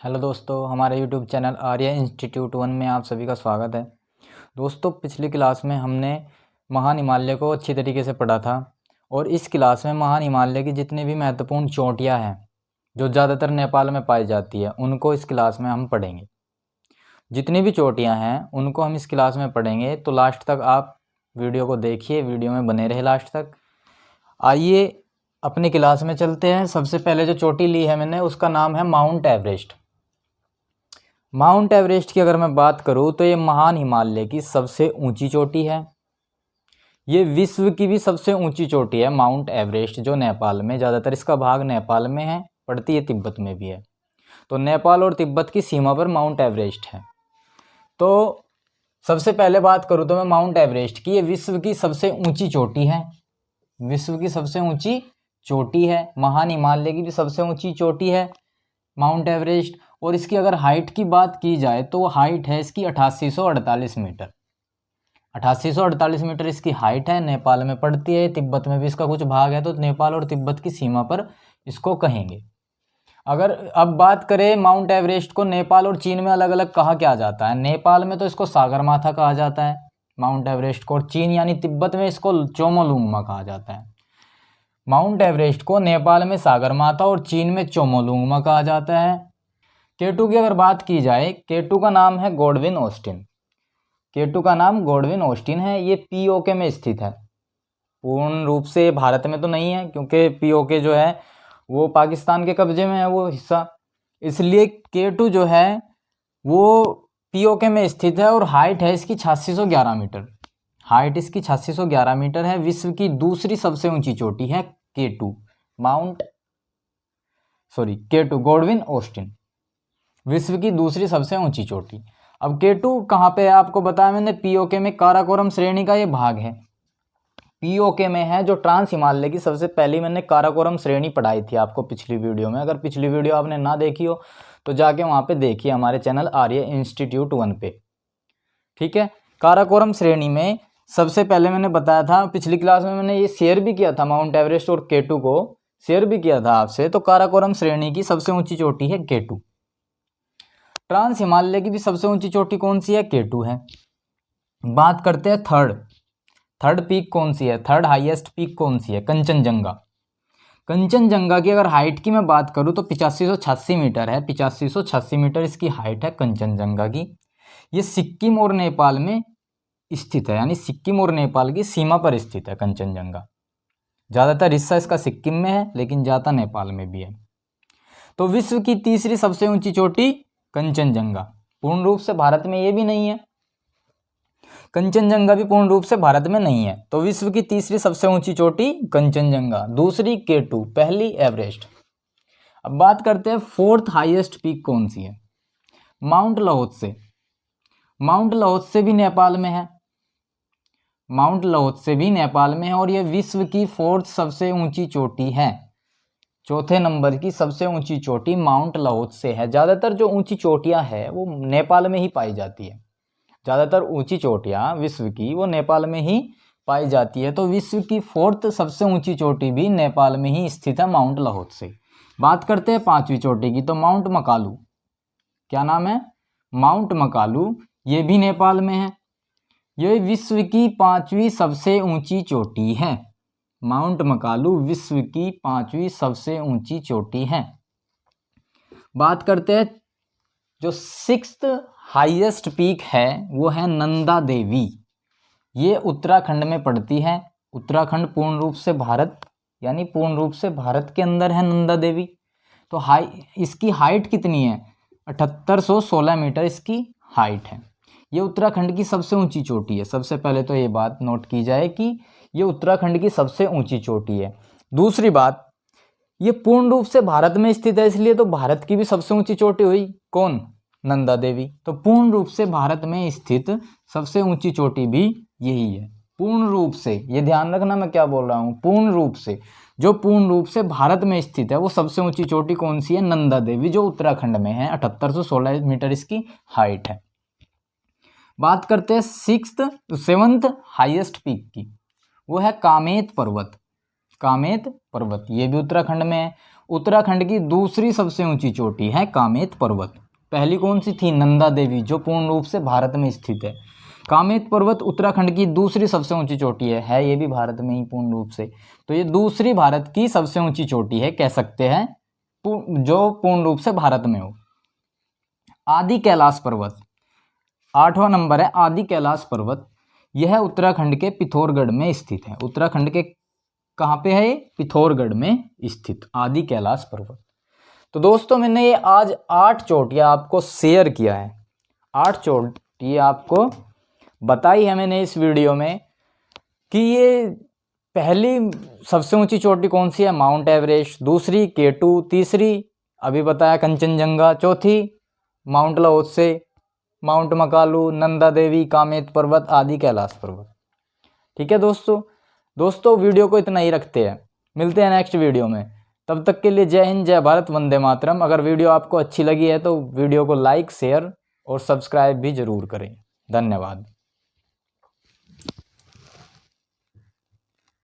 Hello दोस्तों, हमारे YouTube channel Arya institute 1 में आप सभी का स्वागत है। दोस्तों, पिछली क्लास में हमने महान हिमालय को अच्छी तरीके से पढ़ा था और इस क्लास में महान हिमालय की जितनी भी महत्वपूर्ण चोटियां हैं जो ज़्यादातर नेपाल में पाई जाती है उनको इस क्लास में हम पढ़ेंगे। जितनी भी चोटियाँ हैं उनको हम इस क्लास में पढ़ेंगे, तो लास्ट तक आप वीडियो को देखिए, वीडियो में बने रहे लास्ट तक। आइए अपनी क्लास में चलते हैं। सबसे पहले जो चोटी ली है मैंने उसका नाम है माउंट एवरेस्ट। माउंट एवरेस्ट की अगर मैं बात करूं तो ये महान हिमालय की सबसे ऊंची चोटी है। ये विश्व की भी सबसे ऊंची चोटी है माउंट एवरेस्ट, जो नेपाल में, ज़्यादातर इसका भाग नेपाल में है, पड़ती है तिब्बत में भी है। तो नेपाल और तिब्बत की सीमा पर माउंट एवरेस्ट है। तो सबसे पहले बात करूं तो मैं माउंट एवरेस्ट की, ये विश्व की सबसे ऊंची चोटी है। विश्व की सबसे ऊंची चोटी है। महान हिमालय की भी सबसे ऊंची चोटी है माउंट एवरेस्ट। और इसकी अगर हाइट की बात की जाए तो हाइट है इसकी 8848 मीटर। 8848 मीटर इसकी हाइट है। नेपाल में पड़ती है, तिब्बत में भी इसका कुछ भाग है, तो नेपाल और तिब्बत की सीमा पर इसको कहेंगे। अगर अब बात करें माउंट एवरेस्ट को नेपाल और चीन में अलग अलग कहा क्या जाता है। नेपाल में तो इसको सागरमाथा कहा जाता है माउंट एवरेस्ट को, और चीन यानी तिब्बत में इसको चोमोलुंगमा कहा जाता है। माउंट एवरेस्ट को नेपाल में सागरमाथा और चीन में चोमोलुंगमा कहा जाता है। K2 की अगर बात की जाए, K2 का नाम है गॉडविन ऑस्टिन। K2 का नाम गॉडविन ऑस्टिन है। ये POK में स्थित है। पूर्ण रूप से भारत में तो नहीं है, क्योंकि POK जो है वो पाकिस्तान के कब्जे में है वो हिस्सा, इसलिए K2 जो है वो POK में स्थित है। और हाइट है इसकी 8611 मीटर। हाइट इसकी 8611 मीटर है। विश्व की दूसरी सबसे ऊंची चोटी है K2 गॉडविन ऑस्टिन, विश्व की दूसरी सबसे ऊंची चोटी। अब K2 कहाँ पे है आपको बताया मैंने, POK में, काराकोरम श्रेणी का ये भाग है। POK में है, जो ट्रांस हिमालय की सबसे पहली मैंने काराकोरम श्रेणी पढ़ाई थी आपको पिछली वीडियो में। अगर पिछली वीडियो आपने ना देखी हो तो जाके वहाँ पे देखिए, हमारे चैनल आर्य इंस्टीट्यूट 1 पे, ठीक है। काराकोरम श्रेणी में सबसे पहले मैंने बताया था, पिछली क्लास में मैंने ये शेयर भी किया था, माउंट एवरेस्ट और K2 को शेयर भी किया था आपसे। तो काराकोरम श्रेणी की सबसे ऊंची चोटी है K2। ट्रांस हिमालय की भी सबसे ऊंची चोटी कौन सी है? K2 है। बात करते हैं थर्ड पीक कौन सी है, थर्ड हाईएस्ट पीक कौन सी है? कंचनजंगा। कंचनजंगा की अगर हाइट की मैं बात करूं तो 8586 मीटर है। 8586 मीटर इसकी हाइट है कंचनजंगा की। ये सिक्किम और नेपाल में स्थित है, यानी सिक्किम और नेपाल की सीमा पर स्थित है कंचनजंगा। ज़्यादातर हिस्सा इसका सिक्किम में है, लेकिन ज़्यादा नेपाल में भी है। तो विश्व की तीसरी सबसे ऊंची चोटी कंचनजंगा। पूर्ण रूप से भारत में ये भी नहीं है, कंचनजंगा भी पूर्ण रूप से भारत में नहीं है। तो विश्व की तीसरी सबसे ऊंची चोटी कंचनजंगा, दूसरी K2, पहली एवरेस्ट। अब बात करते हैं फोर्थ हाईएस्ट पीक कौन सी है? माउंट लाओत्से। माउंट लाओत्से भी नेपाल में है। माउंट लाओत्से भी नेपाल में है और यह विश्व की फोर्थ सबसे ऊंची चोटी है। चौथे नंबर की सबसे ऊंची चोटी माउंट लाओत्से है। ज़्यादातर जो ऊंची चोटियां है वो नेपाल में ही पाई जाती है। ज़्यादातर ऊंची चोटियां विश्व की वो नेपाल में ही पाई जाती है। तो विश्व की फोर्थ सबसे ऊंची चोटी भी नेपाल में ही स्थित है, माउंट लाओत्से। बात करते हैं पांचवी चोटी की, तो माउंट मकालू। क्या नाम है? माउंट मकालू। ये भी नेपाल में है। ये विश्व की पांचवी सबसे ऊंची चोटी है। माउंट मकालू विश्व की पांचवी सबसे ऊंची चोटी है। बात करते हैं जो सिक्स्थ हाईएस्ट पीक है वो है नंदा देवी। ये उत्तराखंड में पड़ती है। उत्तराखंड पूर्ण रूप से भारत, यानी पूर्ण रूप से भारत के अंदर है नंदा देवी। तो इसकी हाइट कितनी है? 7816 मीटर इसकी हाइट है। ये उत्तराखंड की सबसे ऊंची चोटी है। सबसे पहले तो ये बात नोट की जाए कि ये उत्तराखंड की सबसे ऊंची चोटी है। दूसरी बात, ये पूर्ण रूप से भारत में स्थित है, इसलिए तो भारत की भी सबसे ऊंची चोटी हुई। कौन? नंदा देवी। तो पूर्ण रूप से भारत में स्थित सबसे ऊंची चोटी भी यही है। पूर्ण रूप से, ये ध्यान रखना मैं क्या बोल रहा हूँ, पूर्ण रूप से। जो पूर्ण रूप से भारत में स्थित है वो सबसे ऊंची चोटी कौन सी है? नंदा देवी, जो उत्तराखंड में है। 7816 मीटर इसकी हाइट है। बात करते हैं सेवंथ हाईएस्ट पीक की, वो है कामेत पर्वत। कामेत पर्वत, ये भी उत्तराखंड में है। उत्तराखंड की दूसरी सबसे ऊंची चोटी है कामेत पर्वत। पहली कौन सी थी? नंदा देवी, जो पूर्ण रूप से भारत में स्थित है। कामेत पर्वत उत्तराखंड की दूसरी सबसे ऊंची चोटी है ये भी भारत में ही पूर्ण रूप से। तो ये दूसरी भारत की सबसे ऊंची चोटी है, कह सकते हैं, जो पूर्ण रूप से भारत में हो। आदि कैलाश पर्वत 8वां नंबर है। आदि कैलाश पर्वत यह उत्तराखंड के पिथौरगढ़ में स्थित है। उत्तराखंड के कहाँ पे है ये? पिथौरगढ़ में स्थित आदि कैलाश पर्वत। तो दोस्तों मैंने ये आज 8 चोटियाँ आपको शेयर किया है। 8 चोटी आपको बताई है मैंने इस वीडियो में कि ये पहली सबसे ऊंची चोटी कौन सी है? Mount Everest. दूसरी K2, तीसरी अभी बताया कंचनजंगा, चौथी माउंट लाओत्से, माउंट मकालू, नंदा देवी, कामेत पर्वत, आदि कैलाश पर्वत। ठीक है दोस्तों वीडियो को इतना ही रखते हैं, मिलते हैं नेक्स्ट वीडियो में। तब तक के लिए जय हिंद, जय भारत, वंदे मातरम। अगर वीडियो आपको अच्छी लगी है तो वीडियो को लाइक, शेयर और सब्सक्राइब भी जरूर करें। धन्यवाद।